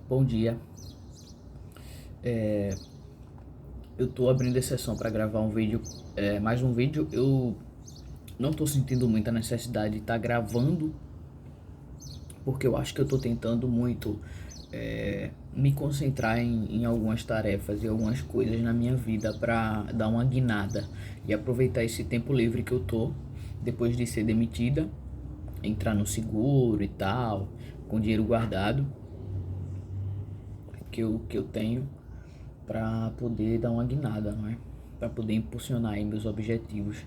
Bom dia. Eu tô abrindo exceção para gravar um vídeo, mais um vídeo. Eu não tô sentindo muita necessidade de estar gravando, porque eu acho que eu tô tentando muito me concentrar em algumas tarefas e algumas coisas na minha vida para dar uma guinada e aproveitar esse tempo livre que eu tô depois de ser demitida, entrar no seguro e tal, com dinheiro guardado que eu tenho para poder dar uma guinada, não é? Para poder impulsionar aí meus objetivos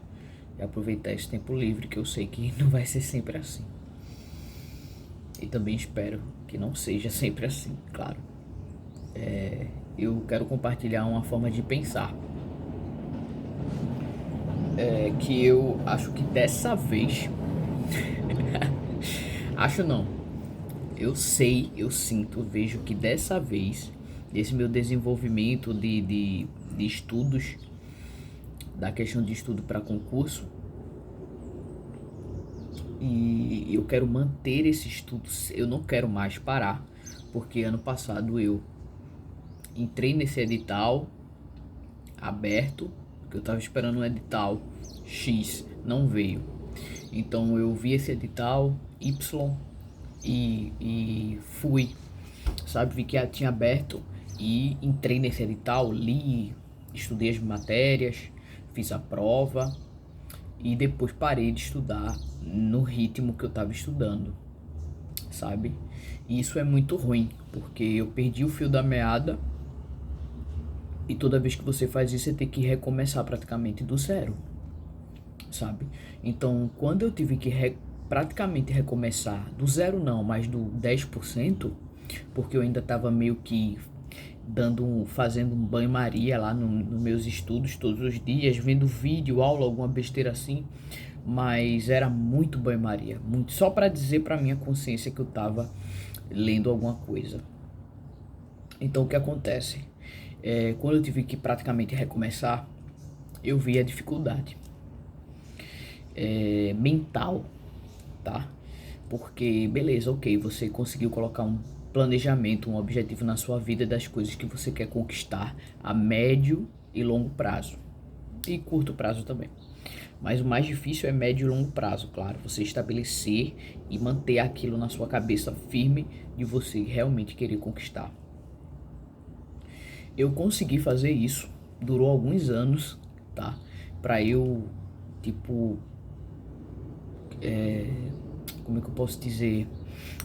e aproveitar esse tempo livre, que eu sei que não vai ser sempre assim. E também espero que não seja sempre assim, claro. Eu quero compartilhar uma forma de pensar, que eu acho que dessa vez, acho não, eu sei, eu sinto, vejo que dessa vez, desse meu desenvolvimento de estudos, da questão de estudo para concurso, e eu quero manter esse estudo, eu não quero mais parar, porque ano passado eu entrei nesse edital aberto, que eu estava esperando um edital X, não veio. Então eu vi esse edital Y e fui, sabe, vi que tinha aberto e entrei nesse edital, li, estudei as matérias, fiz a prova e depois parei de estudar no ritmo que eu estava estudando, sabe? E isso é muito ruim, porque eu perdi o fio da meada e toda vez que você faz isso, você tem que recomeçar praticamente do zero, sabe? Então, quando eu tive que praticamente recomeçar do zero não, mas do 10%, porque eu ainda estava meio que fazendo um banho-maria lá nos meus estudos todos os dias, vendo vídeo, aula, alguma besteira assim, mas era muito banho-maria, muito, só para dizer para minha consciência que eu estava lendo alguma coisa. Então o que acontece? Quando eu tive que praticamente recomeçar, eu vi a dificuldade mental, tá? Porque, beleza, ok, você conseguiu colocar um planejamento, um objetivo na sua vida das coisas que você quer conquistar a médio e longo prazo. E curto prazo também. Mas o mais difícil é médio e longo prazo, claro. Você estabelecer e manter aquilo na sua cabeça firme de você realmente querer conquistar. Eu consegui fazer isso, durou alguns anos, tá? Pra eu, tipo, como é que eu posso dizer,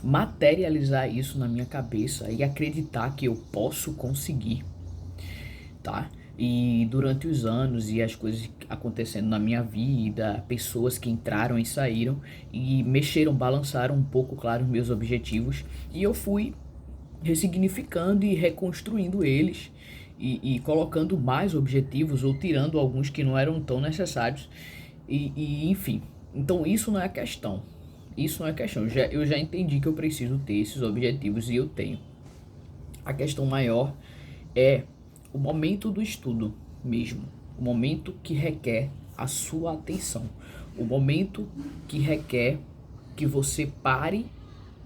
materializar isso na minha cabeça e acreditar que eu posso conseguir, tá? E durante os anos e as coisas acontecendo na minha vida, pessoas que entraram e saíram e mexeram, balançaram um pouco, claro, os meus objetivos, e eu fui ressignificando e reconstruindo eles e colocando mais objetivos ou tirando alguns que não eram tão necessários e enfim. Então isso não é questão. Isso não é questão. Eu já entendi que eu preciso ter esses objetivos e eu tenho. A questão maior é o momento do estudo mesmo. O momento que requer a sua atenção. O momento que requer que você pare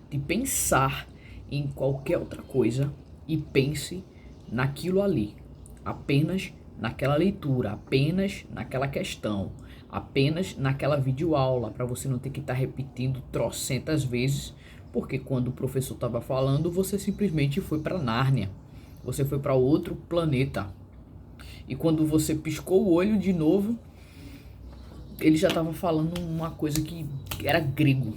de pensar em qualquer outra coisa e pense naquilo ali. Apenas naquela leitura, apenas naquela questão, apenas naquela videoaula, para você não ter que estar repetindo trocentas vezes, porque quando o professor estava falando, você simplesmente foi para Nárnia, você foi para outro planeta. E quando você piscou o olho de novo, ele já estava falando uma coisa que era grego.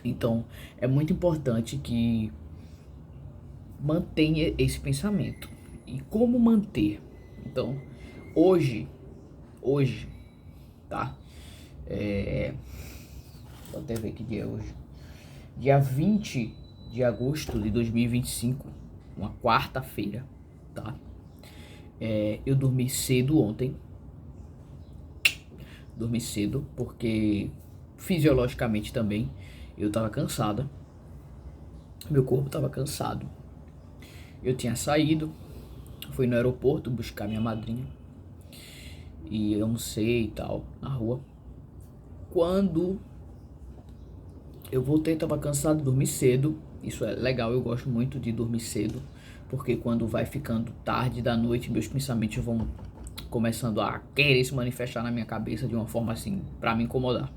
Então, é muito importante que mantenha esse pensamento. E como manter? Então, hoje, tá? Vou até ver que dia é hoje. Dia 20 de agosto de 2025, uma quarta-feira, tá? Eu dormi cedo ontem. Dormi cedo porque fisiologicamente também eu tava cansada. Meu corpo tava cansado. Eu tinha saído, fui no aeroporto buscar minha madrinha e eu almocei e tal na rua. Quando eu voltei, tava cansado, dormi cedo Isso é legal, eu gosto muito de dormir cedo, porque quando vai ficando tarde da noite, meus pensamentos vão começando a querer se manifestar na minha cabeça de uma forma assim, pra me incomodar.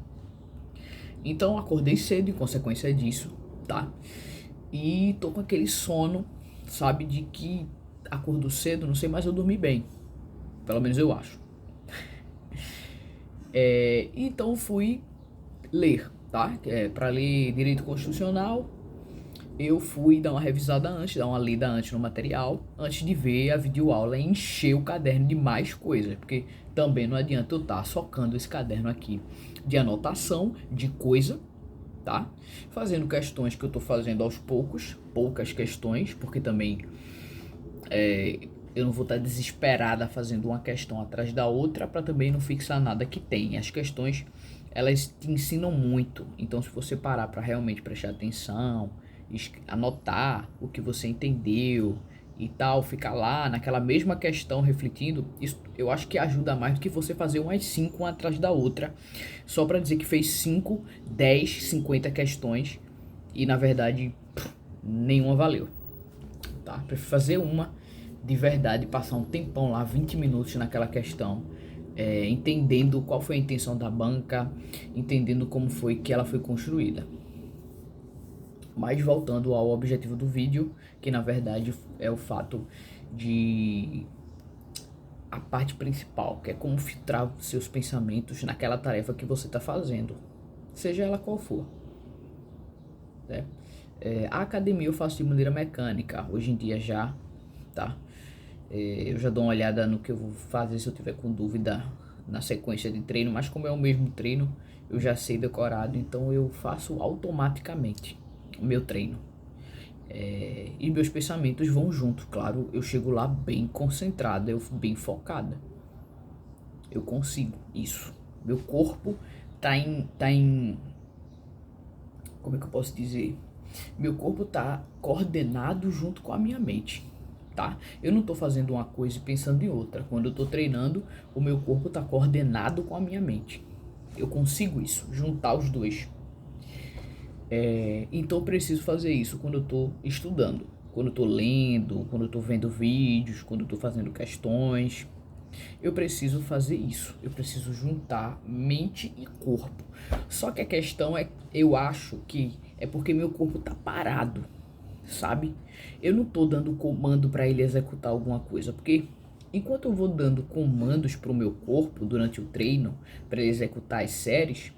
Então acordei cedo em consequência disso, tá? E tô com aquele sono, sabe, de que acordou cedo, não sei, mas eu dormi bem. Pelo menos eu acho. Então fui ler, tá? Para ler direito constitucional, eu fui dar uma revisada antes, dar uma lida antes no material, antes de ver a videoaula e encher o caderno de mais coisas, porque também não adianta eu estar socando esse caderno aqui de anotação, de coisa, tá? Fazendo questões que eu tô fazendo aos poucos, poucas questões, porque também eu não vou estar desesperada fazendo uma questão atrás da outra para também não fixar nada que tem. As questões, elas te ensinam muito, então se você parar para realmente prestar atenção, anotar o que você entendeu e tal, ficar lá naquela mesma questão refletindo, isso eu acho que ajuda mais do que você fazer umas 5 uma atrás da outra, só para dizer que fez 5, 10, 50 questões e na verdade nenhuma valeu, tá? Prefiro fazer uma de verdade, passar um tempão lá, 20 minutos naquela questão, entendendo qual foi a intenção da banca, entendendo como foi que ela foi construída. Mas voltando ao objetivo do vídeo, que na verdade é o fato de a parte principal, que é como filtrar seus pensamentos naquela tarefa que você está fazendo, seja ela qual for, né? A academia eu faço de maneira mecânica, hoje em dia já, tá? Eu já dou uma olhada no que eu vou fazer se eu tiver com dúvida na sequência de treino, mas como é o mesmo treino, eu já sei decorado, então eu faço automaticamente o meu treino. E meus pensamentos vão junto, claro, eu chego lá bem concentrada, bem focada. Eu consigo isso. Meu corpo tá em, como é que eu posso dizer? Meu corpo tá coordenado junto com a minha mente. Tá? Eu não tô fazendo uma coisa e pensando em outra. Quando eu tô treinando, o meu corpo tá coordenado com a minha mente. Eu consigo isso, juntar os dois. Então eu preciso fazer isso quando eu tô estudando, quando eu tô lendo, quando eu tô vendo vídeos, quando eu tô fazendo questões. Eu preciso fazer isso. Eu preciso juntar mente e corpo. Só que a questão é, eu acho que é porque meu corpo tá parado, sabe? Eu não tô dando comando para ele executar alguma coisa, porque enquanto eu vou dando comandos pro meu corpo durante o treino para ele executar as séries,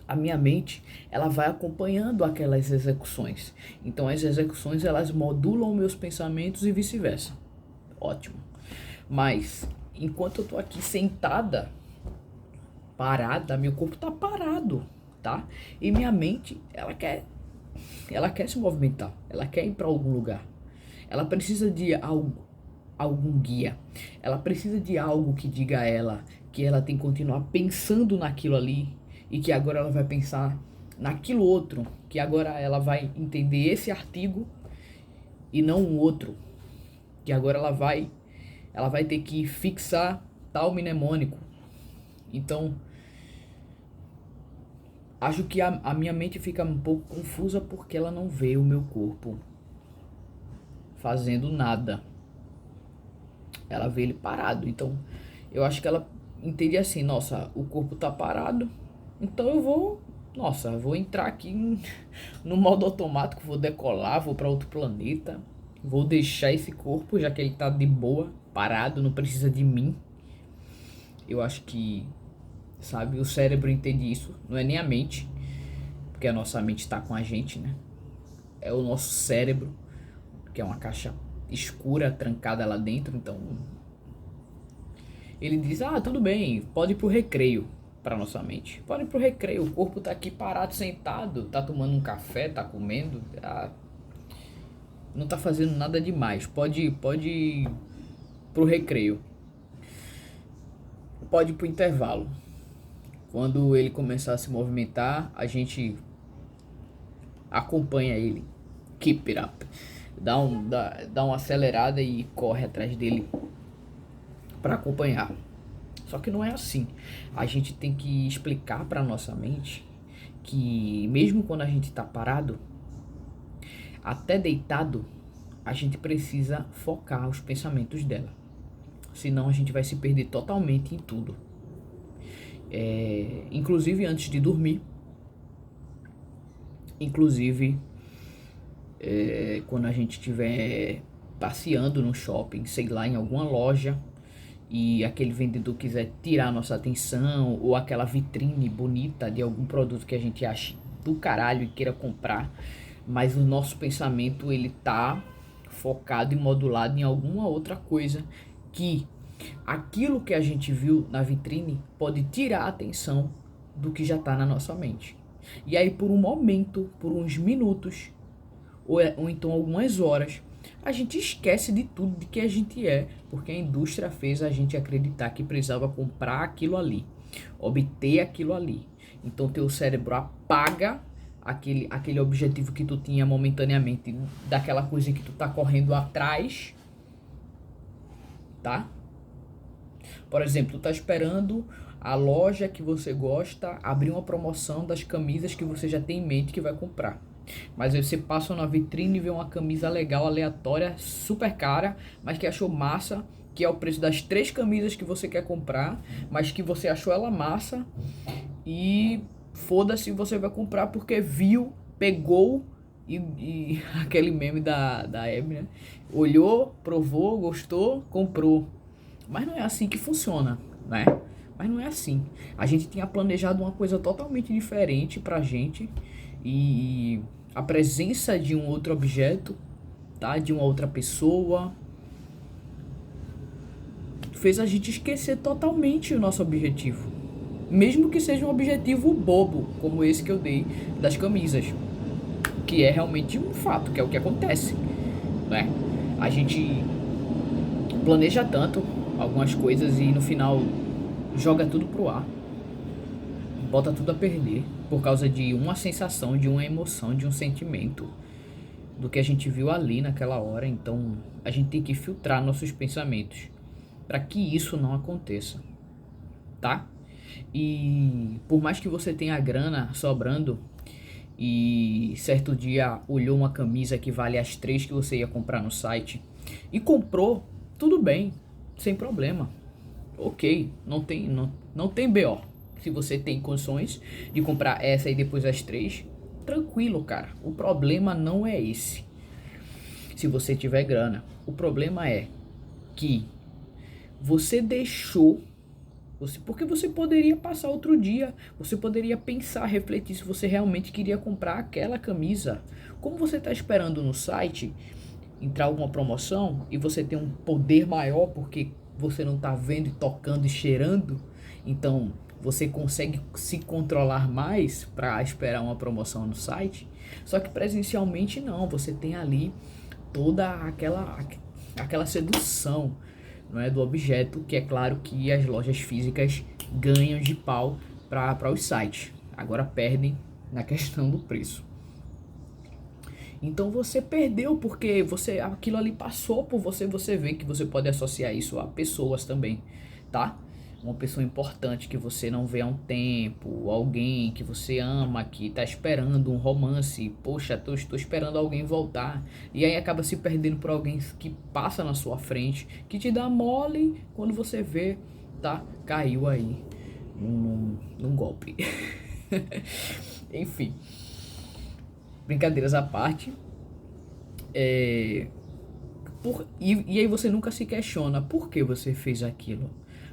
a minha mente, ela vai acompanhando aquelas execuções. Então as execuções, elas modulam meus pensamentos e vice-versa. Ótimo. Mas enquanto eu tô aqui sentada, parada, meu corpo tá parado, tá? E minha mente, ela quer se movimentar, ela quer ir para algum lugar, ela precisa de algum guia, ela precisa de algo que diga a ela que ela tem que continuar pensando naquilo ali e que agora ela vai pensar naquilo outro, que agora ela vai entender esse artigo e não um outro, que agora ela vai ter que fixar tal mnemônico. Então acho que a minha mente fica um pouco confusa porque ela não vê o meu corpo fazendo nada. Ela vê ele parado. Então, eu acho que ela entende assim, nossa, o corpo tá parado, então eu vou entrar aqui no modo automático, vou decolar, vou para outro planeta, vou deixar esse corpo, já que ele tá de boa, parado, não precisa de mim. Eu acho que, sabe, o cérebro entende isso, não é nem a mente, porque a nossa mente tá com a gente, né? É o nosso cérebro, que é uma caixa escura trancada lá dentro, então ele diz, tudo bem, pode ir pro recreio. Para nossa mente, pode ir pro recreio, o corpo tá aqui parado, sentado, tá tomando um café, tá comendo, não tá fazendo nada demais, pode ir pro recreio, pode ir pro intervalo. Quando ele começar a se movimentar, a gente acompanha ele, keep it up, dá uma acelerada e corre atrás dele para acompanhar. Só que não é assim. A gente tem que explicar para nossa mente que mesmo quando a gente tá parado, até deitado, a gente precisa focar os pensamentos dela. Senão a gente vai se perder totalmente em tudo. Inclusive antes de dormir. Inclusive quando a gente estiver passeando no shopping, sei lá, em alguma loja, e aquele vendedor quiser tirar a nossa atenção, ou aquela vitrine bonita de algum produto que a gente ache do caralho e queira comprar, mas o nosso pensamento ele tá focado e modulado em alguma outra coisa, que aquilo que a gente viu na vitrine pode tirar a atenção do que já tá na nossa mente. E aí por um momento, por uns minutos, ou então algumas horas, a gente esquece de tudo de que a gente é, porque a indústria fez a gente acreditar que precisava comprar aquilo ali, obter aquilo ali. Então teu cérebro apaga aquele objetivo que tu tinha momentaneamente, daquela coisa que tu tá correndo atrás, tá? Por exemplo, tu tá esperando a loja que você gosta abrir uma promoção das camisas que você já tem em mente que vai comprar. Mas aí você passa na vitrine e vê uma camisa legal, aleatória, super cara, mas que achou massa, que é o preço das 3 camisas que você quer comprar, mas que você achou ela massa e foda-se, você vai comprar porque viu, pegou e aquele meme da Abby, né? Olhou, provou, gostou, comprou. Mas não é assim que funciona, né? Mas não é assim. A gente tinha planejado uma coisa totalmente diferente pra gente, e a presença de um outro objeto, tá? De uma outra pessoa, fez a gente esquecer totalmente o nosso objetivo. Mesmo que seja um objetivo bobo, como esse que eu dei das camisas. Que é realmente um fato, que é o que acontece, né? A gente planeja tanto algumas coisas e no final joga tudo pro ar. Bota tudo a perder por causa de uma sensação, de uma emoção, de um sentimento, do que a gente viu ali naquela hora. Então a gente tem que filtrar nossos pensamentos para que isso não aconteça, tá? E por mais que você tenha grana sobrando e certo dia olhou uma camisa que vale as 3 que você ia comprar no site e comprou, tudo bem, sem problema, ok, não tem BO. Se você tem condições de comprar essa e depois as 3, tranquilo, cara. O problema não é esse. Se você tiver grana, o problema é que você deixou, porque você poderia passar outro dia, você poderia pensar, refletir se você realmente queria comprar aquela camisa. Como você está esperando no site entrar alguma promoção e você tem um poder maior porque você não está vendo e tocando e cheirando, então você consegue se controlar mais para esperar uma promoção no site. Só que presencialmente não, você tem ali toda aquela sedução, não é, do objeto, que é claro que as lojas físicas ganham de pau para os sites. Agora perdem na questão do preço. Então você perdeu porque aquilo ali passou por você, você vê que você pode associar isso a pessoas também, tá? Uma pessoa importante que você não vê há um tempo, alguém que você ama, que tá esperando um romance, poxa, estou esperando alguém voltar, e aí acaba se perdendo por alguém que passa na sua frente, que te dá mole, quando você vê, tá? Caiu aí num golpe. Enfim, brincadeiras à parte, e aí você nunca se questiona por que você fez aquilo.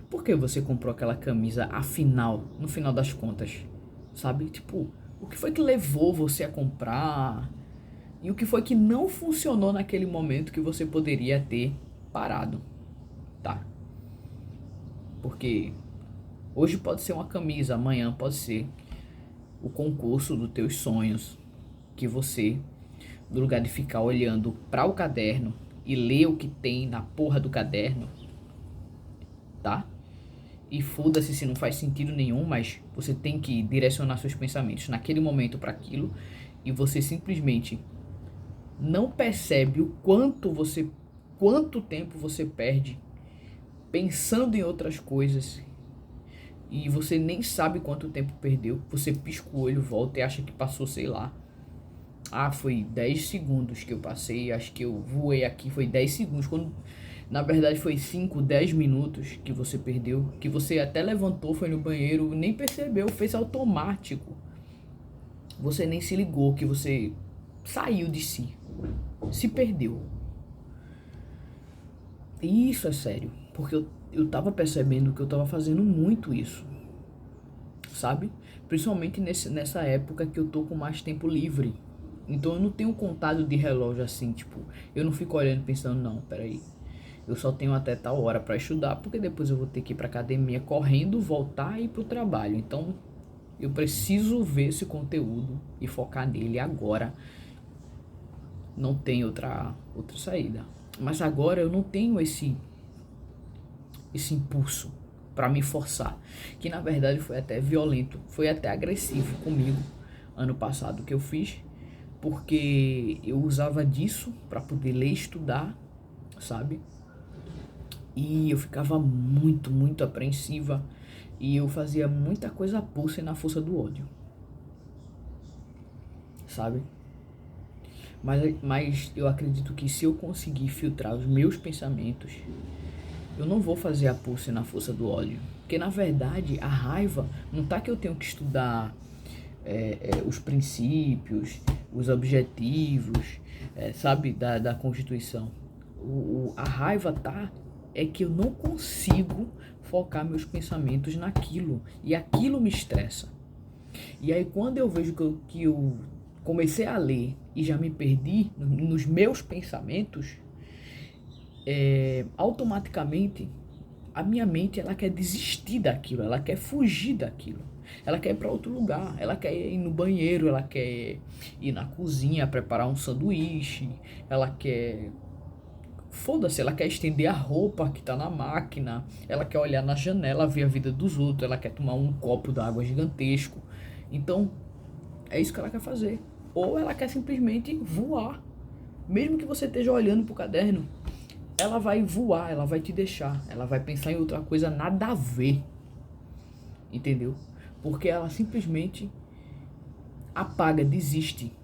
Por que você comprou aquela camisa afinal, no final das contas? Sabe? Tipo, o que foi que levou você a comprar? E o que foi que não funcionou naquele momento que você poderia ter parado? Tá? Porque hoje pode ser uma camisa, amanhã pode ser o concurso dos teus sonhos, que você, no lugar de ficar olhando para o caderno e ler o que tem na porra do caderno, tá? E foda-se se não faz sentido nenhum, mas você tem que direcionar seus pensamentos naquele momento para aquilo, e você simplesmente não percebe o quanto tempo você perde pensando em outras coisas, e você nem sabe quanto tempo perdeu. Você pisca o olho, volta e acha que passou, sei lá, Foi 10 segundos que eu passei, acho que eu voei aqui, foi 10 segundos, quando na verdade foi 5, 10 minutos que você perdeu, que você até levantou, foi no banheiro, nem percebeu, fez automático. Você nem se ligou que você saiu de si, se perdeu. E isso é sério, porque eu tava percebendo que eu tava fazendo muito isso, sabe? Principalmente nessa época que eu tô com mais tempo livre. Então eu não tenho contado de relógio assim, tipo, eu não fico olhando pensando, não, peraí, eu só tenho até tal hora pra estudar, porque depois eu vou ter que ir pra academia correndo, voltar e ir pro trabalho. Então eu preciso ver esse conteúdo e focar nele agora. Não tem outra saída. Mas agora eu não tenho esse impulso pra me forçar, que na verdade foi até violento, foi até agressivo comigo ano passado que eu fiz, porque eu usava disso pra poder ler e estudar, sabe? E eu ficava muito apreensiva e eu fazia muita coisa a pulso e na força do ódio, sabe? Mas eu acredito que se eu conseguir filtrar os meus pensamentos, eu não vou fazer a pulso e na força do ódio. Porque na verdade a raiva não tá que eu tenho que estudar os princípios, os objetivos, sabe, da Constituição. A raiva é que eu não consigo focar meus pensamentos naquilo. E aquilo me estressa. E aí quando eu vejo que eu comecei a ler e já me perdi nos meus pensamentos, automaticamente a minha mente ela quer desistir daquilo, ela quer fugir daquilo, ela quer ir para outro lugar, ela quer ir no banheiro, ela quer ir na cozinha preparar um sanduíche, ela quer foda-se, ela quer estender a roupa que tá na máquina, ela quer olhar na janela, ver a vida dos outros, ela quer tomar um copo d'água gigantesco. Então é isso que ela quer fazer. Ou ela quer simplesmente voar. Mesmo que você esteja olhando pro caderno, ela vai voar, ela vai te deixar, ela vai pensar em outra coisa nada a ver. Entendeu? Porque ela simplesmente apaga, desiste.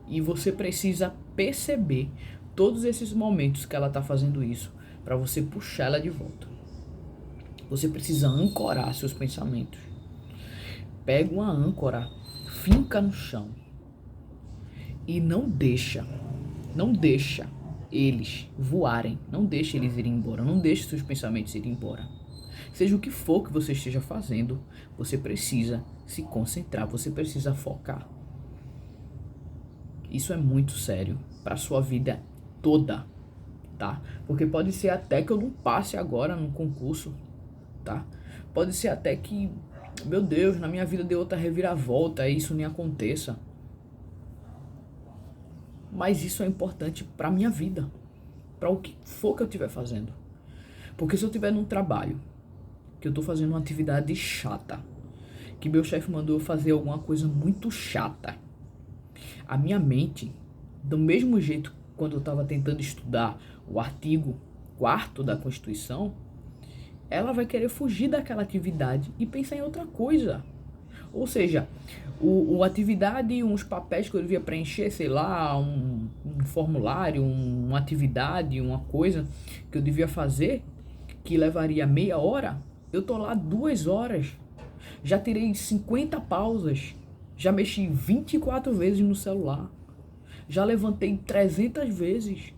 E você precisa perceber todos esses momentos que ela tá fazendo isso para você puxar ela de volta. Você precisa ancorar seus pensamentos. Pega uma âncora, finca no chão e não deixa eles voarem, não deixa eles irem embora, não deixa seus pensamentos irem embora. Seja o que for que você esteja fazendo, você precisa se concentrar, você precisa focar. Isso é muito sério para sua vida toda, tá? Porque pode ser até que eu não passe agora no concurso, tá? Pode ser até que, meu Deus, na minha vida deu outra reviravolta e isso nem aconteça. Mas isso é importante pra minha vida, pra o que for que eu estiver fazendo. Porque se eu estiver num trabalho, que eu tô fazendo uma atividade chata, que meu chefe mandou eu fazer alguma coisa muito chata, a minha mente, do mesmo jeito quando eu tava tentando estudar o artigo 4º da Constituição, ela vai querer fugir daquela atividade e pensar em outra coisa. Ou seja, a atividade, uns papéis que eu devia preencher, sei lá, um formulário, uma atividade, uma coisa que eu devia fazer, que levaria meia hora, eu tô lá 2 horas. Já tirei 50 pausas, já mexi 24 vezes no celular, já levantei 300 vezes.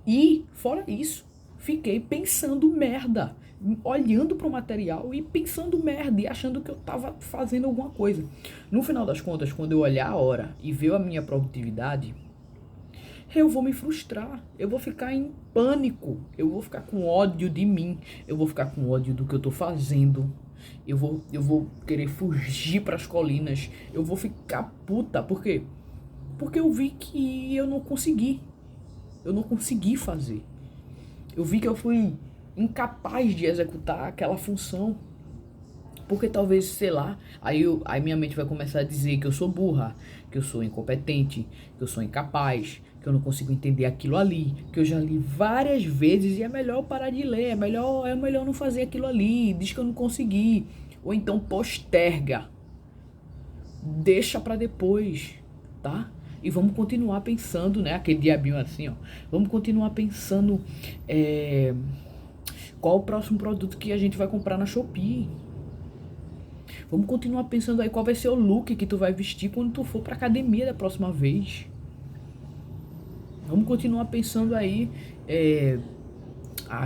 E, fora isso, fiquei pensando merda, olhando pro material e pensando merda e achando que eu tava fazendo alguma coisa. No final das contas, quando eu olhar a hora e ver a minha produtividade, eu vou me frustrar, eu vou ficar em pânico, eu vou ficar com ódio de mim, eu vou ficar com ódio do que eu tô fazendo, eu vou querer fugir pras colinas, eu vou ficar puta, por quê? Porque eu vi que eu não consegui fazer. Eu vi que eu fui incapaz de executar aquela função. Porque talvez, sei lá, aí minha mente vai começar a dizer que eu sou burra, que eu sou incompetente, que eu sou incapaz, que eu não consigo entender aquilo ali, que eu já li várias vezes e é melhor parar de ler, é melhor não fazer aquilo ali, diz que eu não consegui. Ou então posterga. deixa para depois, tá? E vamos continuar pensando, né? Aquele diabinho assim, ó. Vamos continuar pensando qual o próximo produto que a gente vai comprar na Shopee. Vamos continuar pensando aí qual vai ser o look que tu vai vestir quando tu for pra academia da próxima vez. Vamos continuar pensando aí.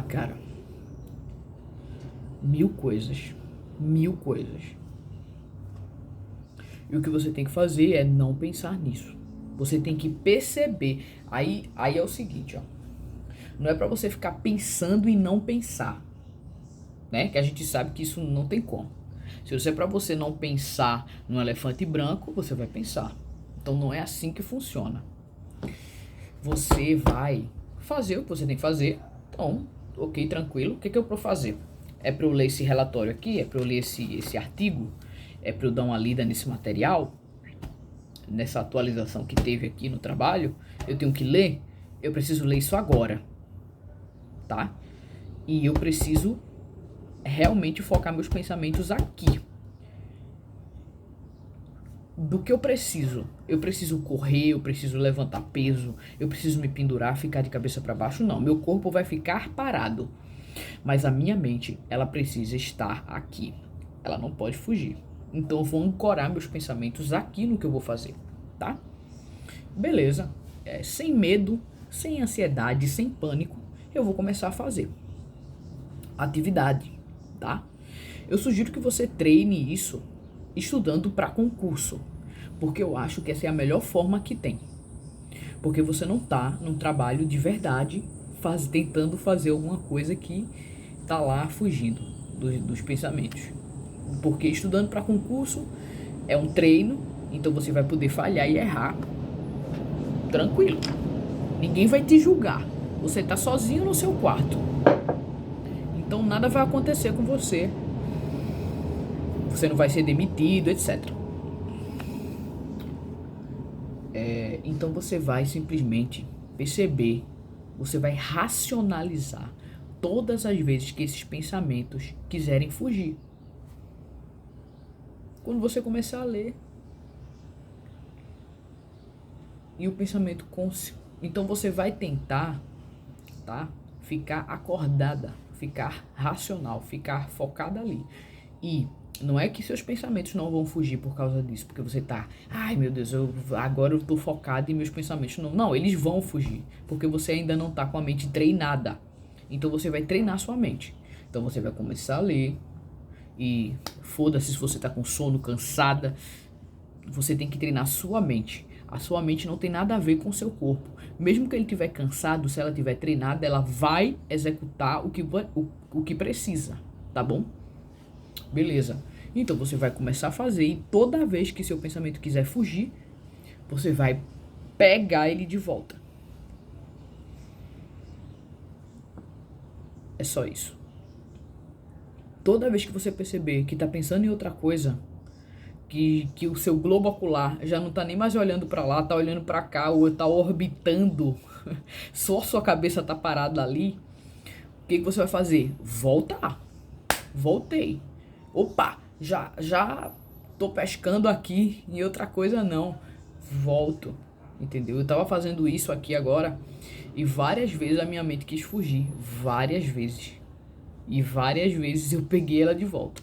Cara. Mil coisas. Mil coisas. E o que você tem que fazer é não pensar nisso. Você tem que perceber. Aí é o seguinte, ó. Não é pra você ficar pensando e não pensar, né? Que a gente sabe que isso não tem como. Se você é pra você não pensar no elefante branco, você vai pensar. Então não é assim que funciona. Você vai fazer o que você tem que fazer. Então, ok, tranquilo. O que eu vou fazer? É pra eu ler esse relatório aqui? É pra eu ler esse artigo? É pra eu dar uma lida nesse material? Nessa atualização que teve aqui no trabalho? Eu tenho que ler? Eu preciso ler isso agora, tá? E eu preciso realmente focar meus pensamentos aqui. Do que eu preciso? Eu preciso correr, eu preciso levantar peso, eu preciso me pendurar, ficar de cabeça para baixo? Não, meu corpo vai ficar parado. Mas a minha mente, ela precisa estar aqui. Ela não pode fugir. Então eu vou ancorar meus pensamentos aqui no que eu vou fazer, tá? Beleza. Sem medo, sem ansiedade, sem pânico, eu vou começar a fazer atividade, tá? Eu sugiro que você treine isso estudando para concurso, porque eu acho que essa é a melhor forma que tem. Porque você não tá num trabalho de verdade, tentando fazer alguma coisa que tá lá fugindo dos pensamentos. Porque estudando para concurso é um treino, então você vai poder falhar e errar tranquilo. Ninguém vai te julgar. Você tá sozinho no seu quarto. Então nada vai acontecer com você. Você não vai ser demitido, etc. Então você vai simplesmente perceber, você vai racionalizar todas as vezes que esses pensamentos quiserem fugir. Quando você começar a ler e o pensamento então você vai tentar, tá? Ficar acordada, ficar racional, ficar focada ali. E não é que seus pensamentos não vão fugir por causa disso, porque você tá, ai meu Deus, agora eu tô focado e meus pensamentos não. Não, eles vão fugir, porque você ainda não tá com a mente treinada. Então você vai treinar sua mente. Então você vai começar a ler e foda-se se você tá com sono, cansada. Você tem que treinar sua mente. A sua mente não tem nada a ver com o seu corpo. Mesmo que ele estiver cansado, se ela estiver treinada, ela vai executar o que precisa, tá bom? Beleza. Então você vai começar a fazer e toda vez que seu pensamento quiser fugir, você vai pegar ele de volta. É só isso. Toda vez que você perceber que tá pensando em outra coisa, que o seu globo ocular já não tá nem mais olhando para lá, tá olhando para cá, ou tá orbitando, só sua cabeça tá parada ali, o que você vai fazer? Voltar. Voltei. Opa, já tô pescando aqui em outra coisa não. Volto, entendeu? Eu tava fazendo isso aqui agora e várias vezes a minha mente quis fugir, várias vezes. E várias vezes eu peguei ela de volta,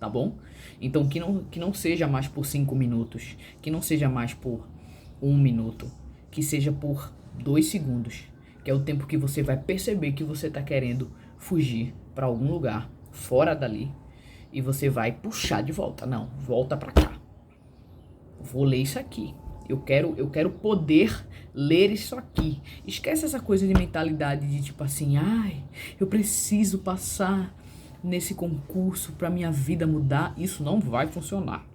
tá bom? Então que não seja mais por 5 minutos, que não seja mais por 1 minuto, que seja por 2 segundos, que é o tempo que você vai perceber que você tá querendo fugir para algum lugar fora dali. E você vai puxar de volta. Não, volta pra cá. Vou ler isso aqui. Eu quero poder ler isso aqui. Esquece essa coisa de mentalidade de tipo assim, ai, eu preciso passar nesse concurso pra minha vida mudar. Isso não vai funcionar.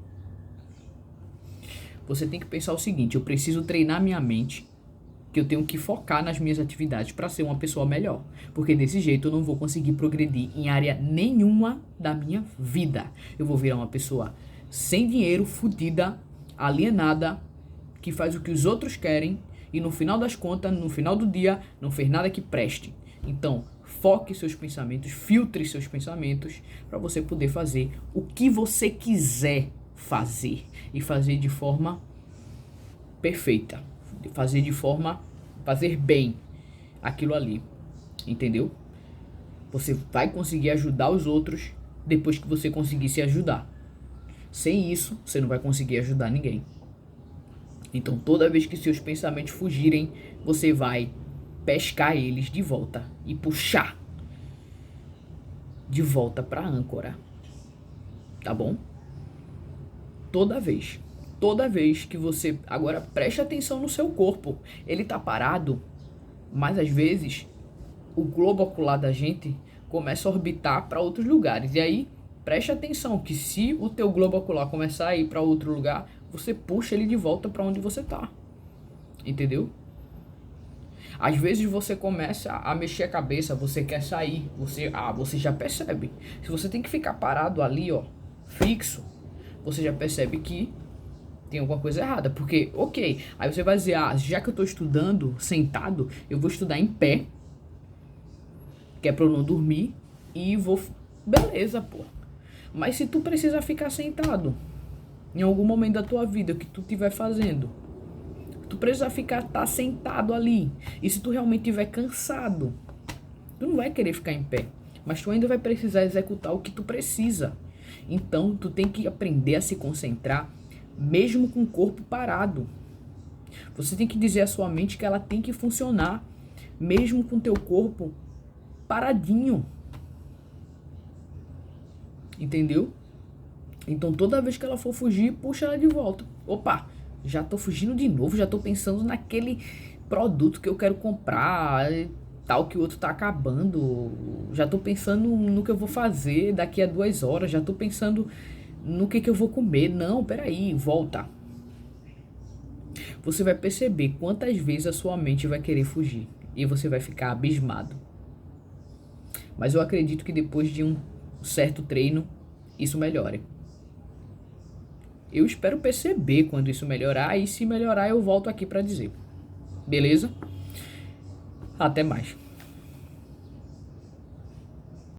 Você tem que pensar o seguinte, eu preciso treinar minha mente, que eu tenho que focar nas minhas atividades para ser uma pessoa melhor. Porque desse jeito eu não vou conseguir progredir em área nenhuma da minha vida. Eu vou virar uma pessoa sem dinheiro, fodida, alienada, que faz o que os outros querem e no final das contas, no final do dia, não fez nada que preste. Então, foque seus pensamentos, filtre seus pensamentos para você poder fazer o que você quiser fazer. e fazer de forma perfeita, fazer bem aquilo ali, entendeu? Você vai conseguir ajudar os outros depois que você conseguir se ajudar. Sem isso, você não vai conseguir ajudar ninguém. Então, toda vez que seus pensamentos fugirem, você vai pescar eles de volta e puxar de volta para a âncora. Tá bom? Toda vez que você... Agora, preste atenção no seu corpo. Ele tá parado, mas às vezes o globo ocular da gente começa a orbitar para outros lugares. E aí, preste atenção que se o teu globo ocular começar a ir para outro lugar, você puxa ele de volta para onde você tá. Entendeu? Às vezes você começa a mexer a cabeça, você quer sair, você já percebe. Se você tem que ficar parado ali, ó, fixo, você já percebe que tem alguma coisa errada. Porque, ok, aí você vai dizer, já que eu tô estudando sentado, eu vou estudar em pé, que é pra eu não dormir, e vou... Beleza, pô. Mas se tu precisa ficar sentado em algum momento da tua vida, o que tu estiver fazendo, tu precisa tá sentado ali. E se tu realmente estiver cansado, tu não vai querer ficar em pé, mas tu ainda vai precisar executar o que tu precisa. Então, tu tem que aprender a se concentrar mesmo com o corpo parado. Você tem que dizer à sua mente que ela tem que funcionar mesmo com o teu corpo paradinho. Entendeu? Então, toda vez que ela for fugir, puxa ela de volta. Opa, já tô fugindo de novo, já tô pensando naquele produto que eu quero comprar, tal, que o outro tá acabando. Já tô pensando no que eu vou fazer daqui a 2 horas, já tô pensando no que eu vou comer. Não, peraí, volta. Você vai perceber quantas vezes a sua mente vai querer fugir e você vai ficar abismado. Mas eu acredito que depois de um certo treino, isso melhore. Eu espero perceber quando isso melhorar, e se melhorar eu volto aqui para dizer. Beleza? Até mais.